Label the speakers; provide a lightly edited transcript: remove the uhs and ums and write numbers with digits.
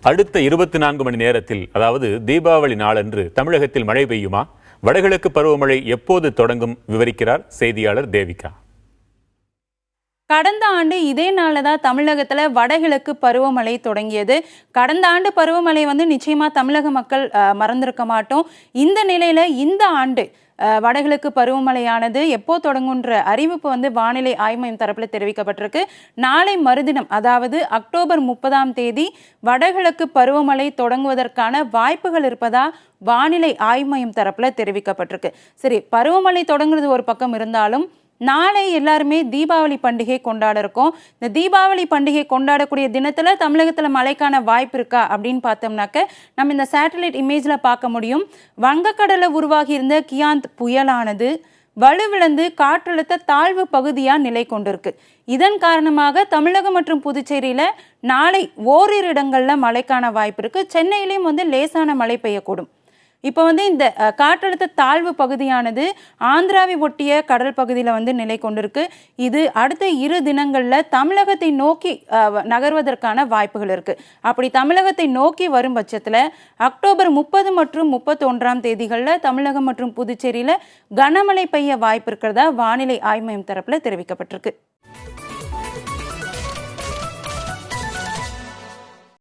Speaker 1: அடுத்த 24 மணி நேரத்தில், அதாவது தீபாவளி நாளன்று தமிழகத்தில் மழை பெய்யுமா? வடகிழக்கு பருவமழை எப்போது தொடங்கும்? விவரிக்கிறார் செய்தியாளர் தேவிகா.
Speaker 2: கடந்த ஆண்டு இதே நாளில் தான் தமிழகத்தில் வடகிழக்கு பருவமழை தொடங்கியது. கடந்த ஆண்டு பருவமழை நிச்சயமாக தமிழக மக்கள் மறந்திருக்க மாட்டோம். இந்த நிலையில் இந்த ஆண்டு வடகிழக்கு பருவமழையானது எப்போ தொடங்குன்ற அறிவிப்பு வானிலை ஆய்வு மையம் தரப்பில் தெரிவிக்கப்பட்டிருக்கு. நாளை மறுதினம், அதாவது அக்டோபர் 30ஆம் தேதி வடகிழக்கு பருவமழை தொடங்குவதற்கான வாய்ப்புகள் இருப்பதா வானிலை ஆய்வு மையம் தரப்பில் தெரிவிக்கப்பட்டிருக்கு. சரி, பருவமழை தொடங்குறது ஒரு பக்கம் இருந்தாலும் நாளை எல்லாருமே தீபாவளி பண்டிகை கொண்டாட இருக்கோம். இந்த தீபாவளி பண்டிகை கொண்டாடக்கூடிய தினத்தில் தமிழகத்தில் மழைக்கான வாய்ப்பு இருக்கா அப்படின்னு பார்த்தோம்னாக்க நம்ம இந்த சேட்டலைட் இமேஜில் பார்க்க முடியும். வங்கக்கடலில் உருவாகி இருந்த கியாந்த் புயலானது வலுவிழந்து காற்றழுத்த தாழ்வு பகுதியாக நிலை கொண்டிருக்கு. இதன் காரணமாக தமிழகம் மற்றும் புதுச்சேரியில் நாளை ஓரிரு இடங்களில் மழைக்கான வாய்ப்பு இருக்குது. சென்னையிலையும் லேசான மழை பெய்யக்கூடும். இப்போ இந்த காற்றழுத்த தாழ்வு பகுதியானது ஆந்திராவை ஒட்டிய கடல் பகுதியில் நிலை கொண்டிருக்கு. இது அடுத்த 2 தினங்களில் தமிழகத்தை நோக்கி நகர்வதற்கான வாய்ப்புகள் இருக்குது. அப்படி தமிழகத்தை நோக்கி வரும் பட்சத்தில் அக்டோபர் 30 மற்றும் 31ஆம் தேதிகளில் தமிழகம் மற்றும் புதுச்சேரியில் கனமழை பெய்ய வாய்ப்பு இருக்கிறதா வானிலை ஆய்வு மையம் தரப்பில் தெரிவிக்கப்பட்டிருக்கு.